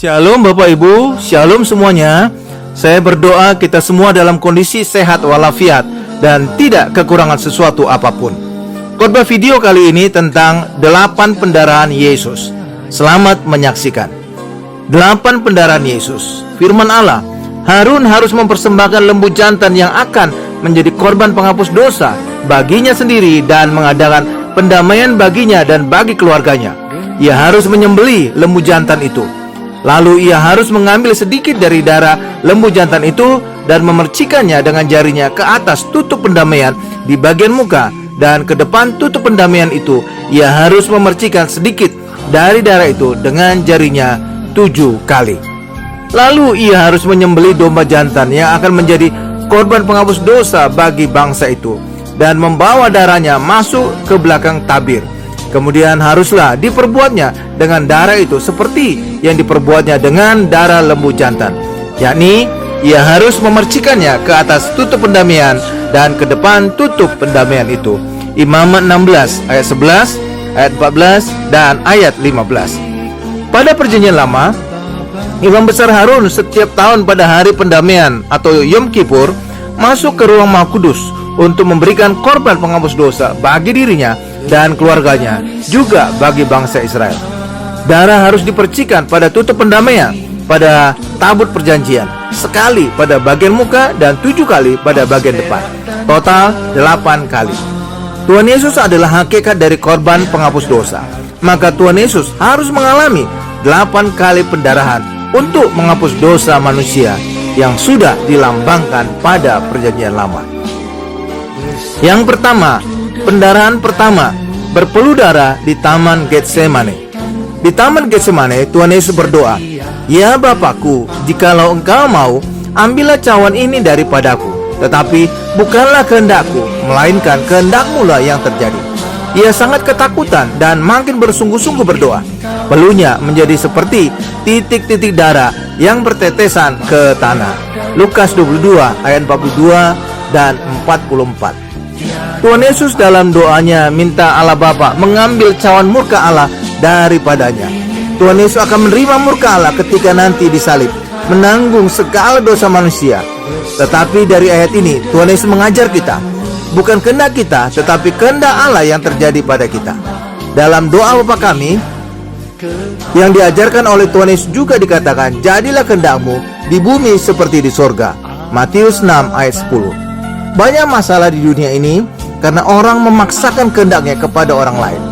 Shalom Bapak Ibu, Shalom semuanya. Saya berdoa kita semua dalam kondisi sehat walafiat dan tidak kekurangan sesuatu apapun. Khotbah video kali ini tentang 8 pendarahan Yesus. Selamat menyaksikan. 8 pendarahan Yesus. Firman Allah, Harun harus mempersembahkan lembu jantan yang akan menjadi korban penghapus dosa baginya sendiri dan mengadakan pendamaian baginya dan bagi keluarganya. Ia harus menyembelih lembu jantan itu. Lalu ia harus mengambil sedikit dari darah lembu jantan itu dan memercikannya dengan jarinya ke atas tutup pendamaian di bagian muka, dan ke depan tutup pendamaian itu ia harus memercikan sedikit dari darah itu dengan jarinya 7 kali. Lalu ia harus menyembelih domba jantan yang akan menjadi korban penghapus dosa bagi bangsa itu dan membawa darahnya masuk ke belakang tabir. Kemudian haruslah diperbuatnya dengan darah itu seperti yang diperbuatnya dengan darah lembu jantan, yakni ia harus memercikannya ke atas tutup pendamaian dan ke depan tutup pendamaian itu. Imamat 16 ayat 11, ayat 14 dan ayat 15. Pada perjanjian lama, Imam besar Harun setiap tahun pada hari pendamaian atau Yom Kippur masuk ke ruang Maha Kudus untuk memberikan korban penghapus dosa bagi dirinya dan keluarganya, juga bagi bangsa Israel. Darah harus dipercikan pada tutup pendamaian, pada tabut perjanjian, sekali pada bagian muka dan 7 kali pada bagian depan. Total 8 kali. Tuhan Yesus adalah hakikat dari korban penghapus dosa. Maka Tuhan Yesus harus mengalami 8 kali pendarahan untuk menghapus dosa manusia yang sudah dilambangkan pada perjanjian lama. Yang pertama, pendarahan pertama berpeluh darah di Taman Getsemane. Di Taman Getsemane, Tuhan Yesus berdoa, "Ya Bapakku, jikalau Engkau mau, ambillah cawan ini daripadaku. Tetapi bukanlah kehendakku, melainkan kehendak-Mu lah yang terjadi." Ia sangat ketakutan dan makin bersungguh-sungguh berdoa. Peluhnya menjadi seperti titik-titik darah yang bertetesan ke tanah. Lukas 22 ayat 42 dan 44. Tuhan Yesus dalam doanya minta Allah Bapa mengambil cawan murka Allah daripadanya. Tuhan Yesus akan menerima murka Allah ketika nanti disalib, menanggung segala dosa manusia. Tetapi dari ayat ini Tuhan Yesus mengajar kita, bukan kehendak kita, tetapi kehendak Allah yang terjadi pada kita. Dalam doa Bapa kami yang diajarkan oleh Tuhan Yesus juga dikatakan, "Jadilah kehendak-Mu di bumi seperti di sorga." Matius 6 ayat 10. Banyak masalah di dunia ini karena orang memaksakan kehendaknya kepada orang lain.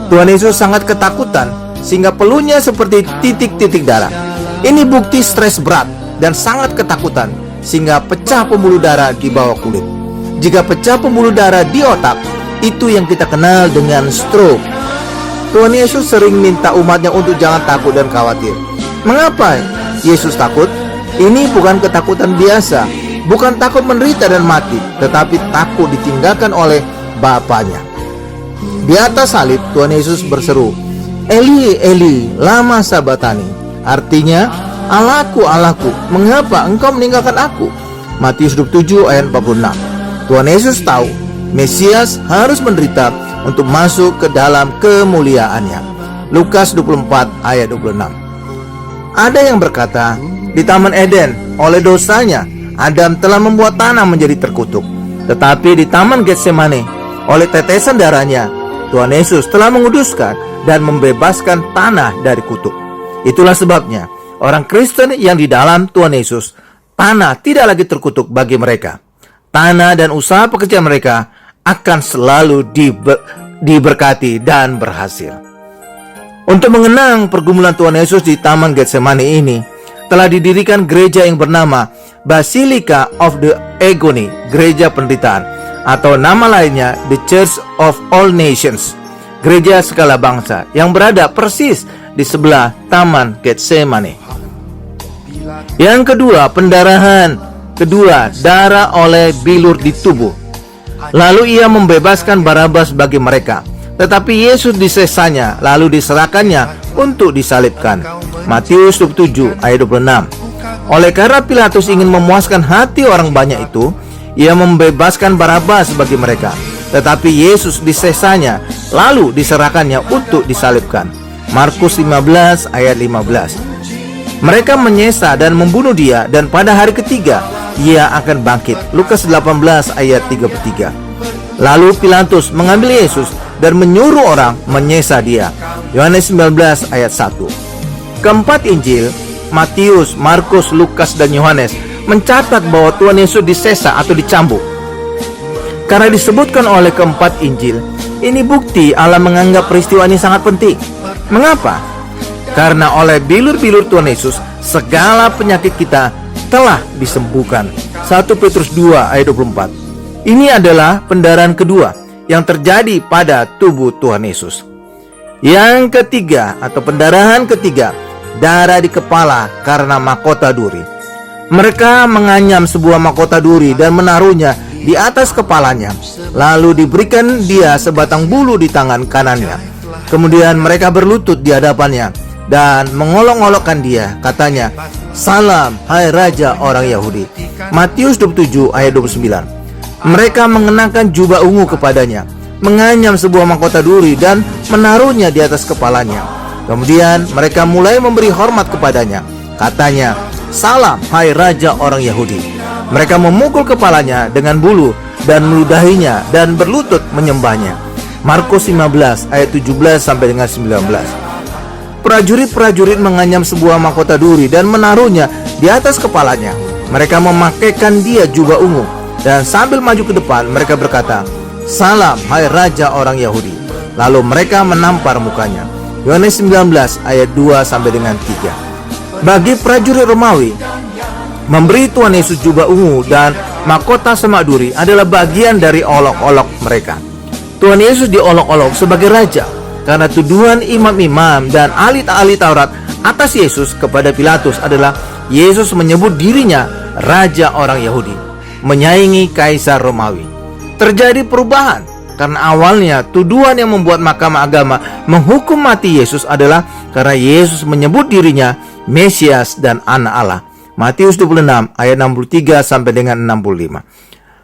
Tuhan Yesus sangat ketakutan sehingga peluhnya seperti titik-titik darah. Ini bukti stres berat dan sangat ketakutan sehingga pecah pembuluh darah di bawah kulit. Jika pecah pembuluh darah di otak, itu yang kita kenal dengan stroke. Tuhan Yesus sering minta umatnya untuk jangan takut dan khawatir. Mengapa Yesus takut? Ini bukan ketakutan biasa, bukan takut menderita dan mati, tetapi takut ditinggalkan oleh Bapaknya. Di atas salib Tuhan Yesus berseru, "Eli, Eli, lama sabatani." Artinya, "Allahku, Allahku, mengapa engkau meninggalkan aku?" Matius 27 ayat 46. Tuhan Yesus tahu Mesias harus menderita untuk masuk ke dalam kemuliaannya. Lukas 24 ayat 26. Ada yang berkata, di Taman Eden oleh dosanya Adam telah membuat tanah menjadi terkutuk. Tetapi di Taman Getsemane oleh tetesan darahnya Tuhan Yesus telah menguduskan dan membebaskan tanah dari kutuk. Itulah sebabnya orang Kristen yang di dalam Tuhan Yesus, tanah tidak lagi terkutuk bagi mereka. Tanah dan usaha pekerjaan mereka akan selalu diberkati dan berhasil. Untuk mengenang pergumulan Tuhan Yesus di Taman Getsemane ini, telah didirikan gereja yang bernama Basilica of the Agony, gereja penderitaan, atau nama lainnya The Church of All Nations, gereja segala bangsa, yang berada persis di sebelah Taman Getsemane. Yang kedua, pendarahan. Kedua, darah oleh bilur di tubuh. Lalu ia membebaskan Barabas bagi mereka, tetapi Yesus disesanya, lalu diserahkannya untuk disalibkan. Matius 27 ayat 26. Oleh karena Pilatus ingin memuaskan hati orang banyak itu, ia membebaskan Barabas bagi mereka, tetapi Yesus disesanya, lalu diserahkannya untuk disalibkan. Markus 15 ayat 15. Mereka menyesa dan membunuh dia, dan pada hari ketiga ia akan bangkit. Lukas 18 ayat 33. Lalu Pilatus mengambil Yesus dan menyuruh orang menyesa dia. Yohanes 19 ayat 1. Keempat Injil, Matius, Markus, Lukas, dan Yohanes, mencatat bahwa Tuhan Yesus disesa atau dicambuk. Karena disebutkan oleh keempat Injil, ini bukti Allah menganggap peristiwa ini sangat penting. Mengapa? Karena oleh bilur-bilur Tuhan Yesus, segala penyakit kita telah disembuhkan. 1 Petrus 2 ayat 24. Ini adalah pendarahan kedua yang terjadi pada tubuh Tuhan Yesus. Yang ketiga atau pendarahan ketiga, darah di kepala karena mahkota duri. Mereka menganyam sebuah mahkota duri dan menaruhnya di atas kepalanya. Lalu diberikan dia sebatang bulu di tangan kanannya. Kemudian mereka berlutut di hadapannya dan mengolok-olokkan dia. Katanya, "Salam, hai Raja orang Yahudi." Matius 27 ayat 29. Mereka mengenakan jubah ungu kepadanya, menganyam sebuah mahkota duri dan menaruhnya di atas kepalanya. Kemudian mereka mulai memberi hormat kepadanya. Katanya, "Salam, hai Raja orang Yahudi." Mereka memukul kepalanya dengan bulu dan meludahinya dan berlutut menyembahnya. Markus 15 ayat 17 sampai dengan 19. Prajurit-prajurit menganyam sebuah mahkota duri dan menaruhnya di atas kepalanya. Mereka memakaikan dia jubah ungu, dan sambil maju ke depan mereka berkata, "Salam, hai Raja orang Yahudi." Lalu mereka menampar mukanya. Yohanes 19 ayat 2 sampai dengan 3. Bagi prajurit Romawi, memberi Tuhan Yesus jubah ungu dan mahkota semak duri adalah bagian dari olok-olok mereka. Tuhan Yesus diolok-olok sebagai raja karena tuduhan imam-imam dan ahli Taurat atas Yesus kepada Pilatus adalah Yesus menyebut dirinya raja orang Yahudi, menyaingi kaisar Romawi. Terjadi perubahan karena awalnya tuduhan yang membuat mahkamah agama menghukum mati Yesus adalah karena Yesus menyebut dirinya Mesias dan anak Allah. Matius 26 ayat 63 sampai dengan 65.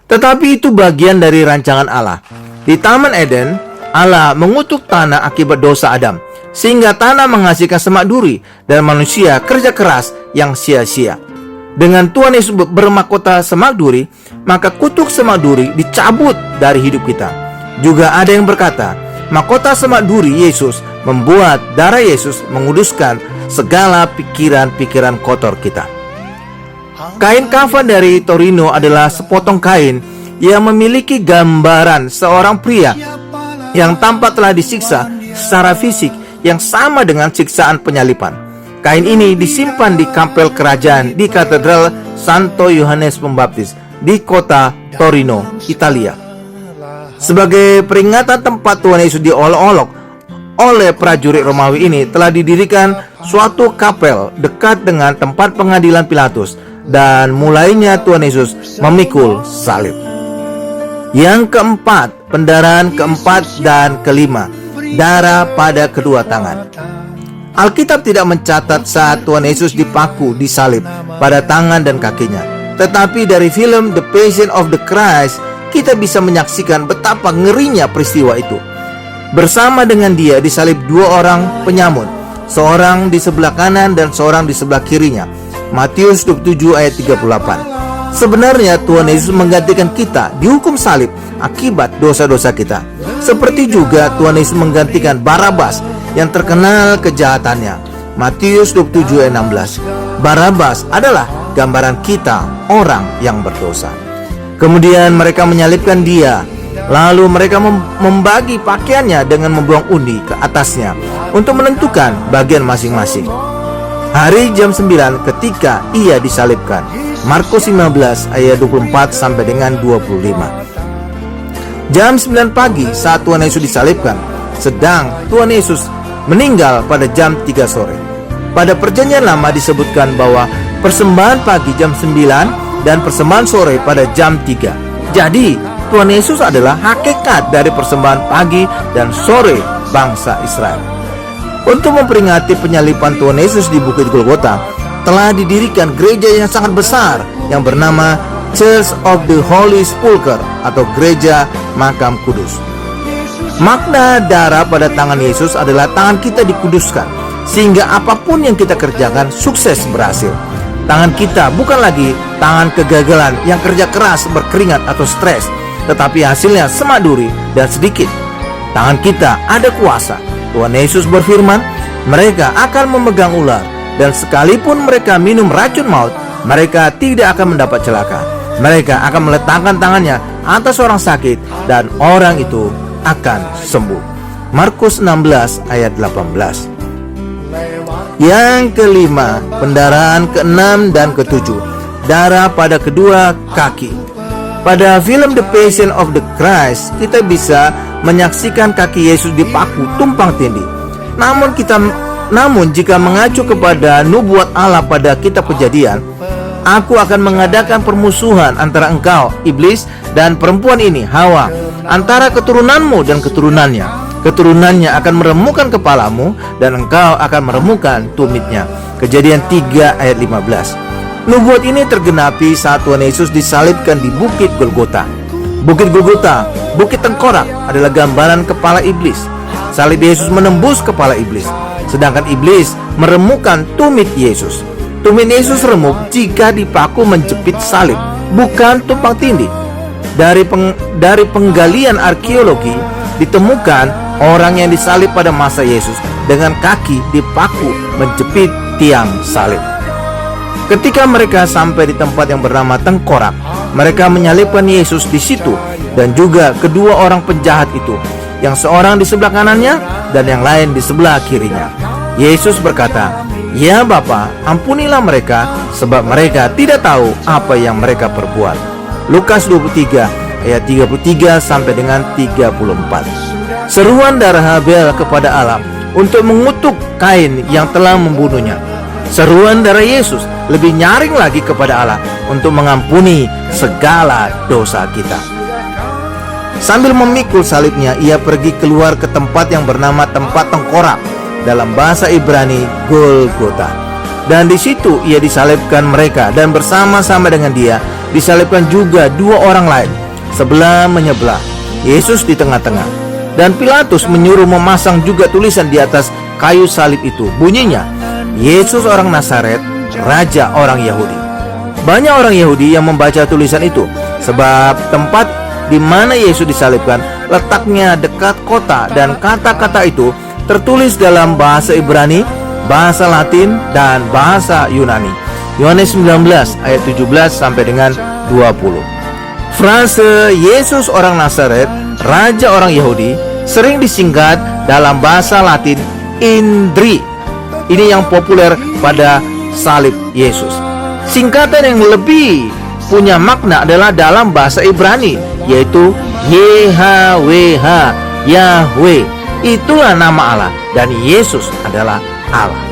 Tetapi itu bagian dari rancangan Allah. Di Taman Eden, Allah mengutuk tanah akibat dosa Adam, sehingga tanah menghasilkan semak duri dan manusia kerja keras yang sia-sia. Dengan Tuhan Yesus bermahkota semak duri, maka kutuk semak duri dicabut dari hidup kita. Juga ada yang berkata, mahkota semak duri Yesus membuat darah Yesus menguduskan segala pikiran-pikiran kotor kita. Kain kafan dari Torino adalah sepotong kain yang memiliki gambaran seorang pria yang tampak telah disiksa secara fisik yang sama dengan siksaan penyalipan. Kain ini disimpan di kapel kerajaan di Katedral Santo Yohanes Pembaptis di kota Torino, Italia. Sebagai peringatan tempat Tuhan Yesus diolok-olok oleh prajurit Romawi ini, telah didirikan suatu kapel dekat dengan tempat pengadilan Pilatus, dan mulainya Tuhan Yesus memikul salib. Yang keempat, pendarahan keempat dan kelima, darah pada kedua tangan. Alkitab tidak mencatat saat Tuhan Yesus dipaku di salib pada tangan dan kakinya. Tetapi dari film The Passion of the Christ, kita bisa menyaksikan betapa ngerinya peristiwa itu. Bersama dengan dia disalib dua orang penyamun, seorang di sebelah kanan dan seorang di sebelah kirinya. Matius 27 ayat 38. Sebenarnya Tuhan Yesus menggantikan kita dihukum salib akibat dosa-dosa kita. Seperti juga Tuhan Yesus menggantikan Barabas yang terkenal kejahatannya. Matius 27 ayat 16. Barabas adalah gambaran kita, orang yang berdosa. Kemudian mereka menyalibkan dia. Lalu mereka membagi pakaiannya dengan membuang undi ke atasnya untuk menentukan bagian masing-masing. Hari jam 9 ketika ia disalibkan. Markus 15 ayat 24 sampai dengan 25. Jam 9 pagi saat Tuhan Yesus disalibkan, sedang Tuhan Yesus meninggal pada jam 3 sore. Pada perjanjian lama disebutkan bahwa persembahan pagi jam 9 dan persembahan sore pada jam 3. Jadi Tuhan Yesus adalah hakikat dari persembahan pagi dan sore bangsa Israel. Untuk memperingati penyaliban Tuhan Yesus di Bukit Golgota, telah didirikan gereja yang sangat besar yang bernama Church of the Holy Sepulchre atau Gereja Makam Kudus. Makna darah pada tangan Yesus adalah tangan kita dikuduskan sehingga apapun yang kita kerjakan sukses berhasil. Tangan kita bukan lagi tangan kegagalan yang kerja keras, berkeringat atau stres, tetapi hasilnya semak duri dan sedikit. Tangan kita ada kuasa. Tuhan Yesus berfirman, mereka akan memegang ular, dan sekalipun mereka minum racun maut, mereka tidak akan mendapat celaka. Mereka akan meletakkan tangannya atas orang sakit, dan orang itu akan sembuh. Markus 16 ayat 18. Yang kelima, pendarahan ke-6 dan ke-7, darah pada kedua kaki. Pada film The Passion of the Christ, kita bisa menyaksikan kaki Yesus dipaku tumpang tindih. Namun jika mengacu kepada nubuat Allah pada kitab Kejadian, aku akan mengadakan permusuhan antara engkau, iblis, dan perempuan ini, Hawa, antara keturunanmu dan keturunannya. Keturunannya akan meremukkan kepalamu, dan engkau akan meremukkan tumitnya. Kejadian 3 ayat 15. Nubuat ini tergenapi saat Tuhan Yesus disalibkan di Bukit Golgota. Bukit Golgota, Bukit Tengkorak, adalah gambaran kepala iblis. Salib Yesus menembus kepala iblis, sedangkan iblis meremukkan tumit Yesus. Tumit Yesus remuk jika dipaku menjepit salib, bukan tumpang tindih. Dari penggalian arkeologi ditemukan orang yang disalib pada masa Yesus dengan kaki dipaku menjepit tiang salib. Ketika mereka sampai di tempat yang bernama Tengkorak, mereka menyalibkan Yesus di situ, dan juga kedua orang penjahat itu, yang seorang di sebelah kanannya dan yang lain di sebelah kirinya. Yesus berkata, "Ya Bapa, ampunilah mereka, sebab mereka tidak tahu apa yang mereka perbuat." Lukas 23 ayat 33 sampai dengan 34. Seruan darah Habel kepada Allah untuk mengutuk Kain yang telah membunuhnya. Seruan darah Yesus lebih nyaring lagi kepada Allah untuk mengampuni segala dosa kita. Sambil memikul salibnya, ia pergi keluar ke tempat yang bernama tempat tengkorak, dalam bahasa Ibrani Golgota. Dan di situ ia disalibkan mereka, dan bersama-sama dengan dia disalibkan juga dua orang lain, sebelah menyebelah, Yesus di tengah-tengah. Dan Pilatus menyuruh memasang juga tulisan di atas kayu salib itu, bunyinya, Yesus orang Nazaret, Raja orang Yahudi. Banyak orang Yahudi yang membaca tulisan itu, sebab tempat di mana Yesus disalibkan letaknya dekat kota, dan kata-kata itu tertulis dalam bahasa Ibrani, bahasa Latin, dan bahasa Yunani. Yohanes 19 ayat 17 sampai dengan 20. Frase Yesus orang Nazaret, Raja orang Yahudi, sering disingkat dalam bahasa Latin Indri. Ini yang populer pada salib Yesus. Singkatan yang lebih punya makna adalah dalam bahasa Ibrani, yaitu YHWH, Yahweh. Itulah nama Allah, dan Yesus adalah Allah.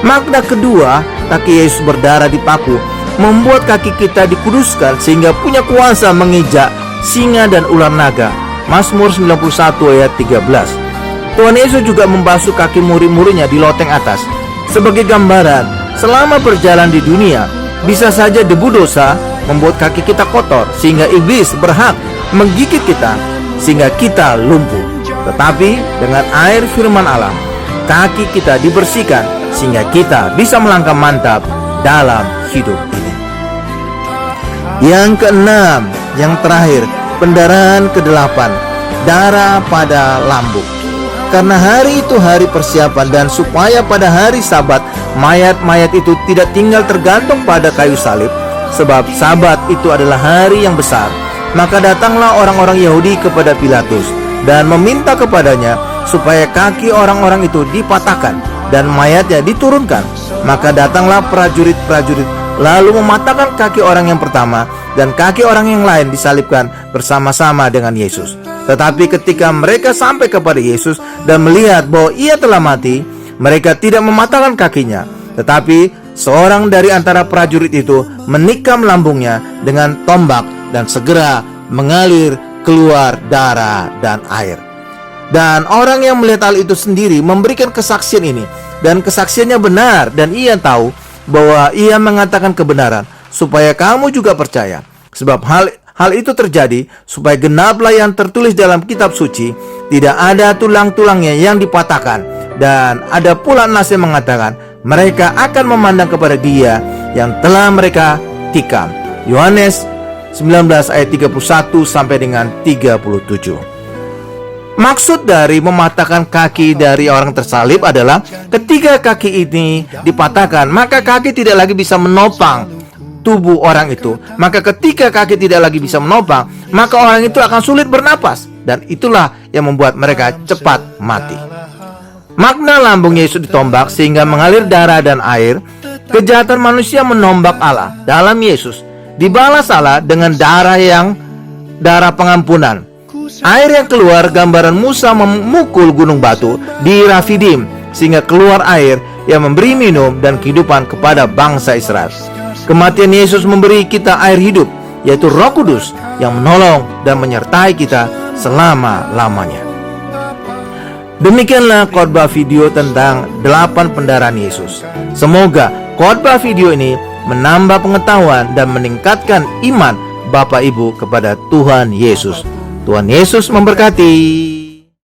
Makna kedua, kaki Yesus berdarah dipaku membuat kaki kita dikuduskan sehingga punya kuasa menginjak singa dan ular naga. Mazmur 91 ayat 13. Tuhan Yesus juga membasuh kaki murid-muridnya di loteng atas. Sebagai gambaran, selama berjalan di dunia, bisa saja debu dosa membuat kaki kita kotor, sehingga iblis berhak menggigit kita, sehingga kita lumpuh. Tetapi dengan air firman Allah, kaki kita dibersihkan, sehingga kita bisa melangkah mantap dalam hidup ini. Yang keenam, yang terakhir, pendarahan ke-8, darah pada lambung. Karena hari itu hari persiapan, dan supaya pada hari Sabat mayat-mayat itu tidak tinggal tergantung pada kayu salib, sebab Sabat itu adalah hari yang besar, maka datanglah orang-orang Yahudi kepada Pilatus dan meminta kepadanya supaya kaki orang-orang itu dipatahkan dan mayatnya diturunkan. Maka datanglah prajurit-prajurit lalu mematahkan kaki orang yang pertama, dan kaki orang yang lain disalibkan bersama-sama dengan Yesus. Tetapi ketika mereka sampai kepada Yesus dan melihat bahwa ia telah mati, mereka tidak mematahkan kakinya. Tetapi seorang dari antara prajurit itu menikam lambungnya dengan tombak, dan segera mengalir keluar darah dan air. Dan orang yang melihat hal itu sendiri memberikan kesaksian ini, dan kesaksiannya benar, dan ia tahu bahwa ia mengatakan kebenaran, supaya kamu juga percaya. Sebab hal itu terjadi supaya genaplah yang tertulis dalam kitab suci, tidak ada tulang-tulangnya yang dipatahkan. Dan ada pula nas yang mengatakan mereka akan memandang kepada Dia yang telah mereka tikam. Yohanes 19 ayat 31 sampai dengan 37. Maksud dari mematahkan kaki dari orang tersalib adalah ketika kaki ini dipatahkan, maka kaki tidak lagi bisa menopang tubuh orang itu. Maka ketika kaki tidak lagi bisa menopang, maka orang itu akan sulit bernapas. Dan itulah yang membuat mereka cepat mati. Makna lambung Yesus ditombak sehingga mengalir darah dan air. Kejahatan manusia menombak Allah dalam Yesus, dibalas Allah dengan darah pengampunan. Air yang keluar gambaran Musa memukul gunung batu di Rafidim, sehingga keluar air yang memberi minum dan kehidupan kepada bangsa Israel. Kematian Yesus memberi kita air hidup, yaitu Roh Kudus yang menolong dan menyertai kita selama-lamanya. Demikianlah khotbah video tentang 8 pendarahan Yesus. Semoga khotbah video ini menambah pengetahuan dan meningkatkan iman Bapak Ibu kepada Tuhan Yesus. Tuhan Yesus memberkati.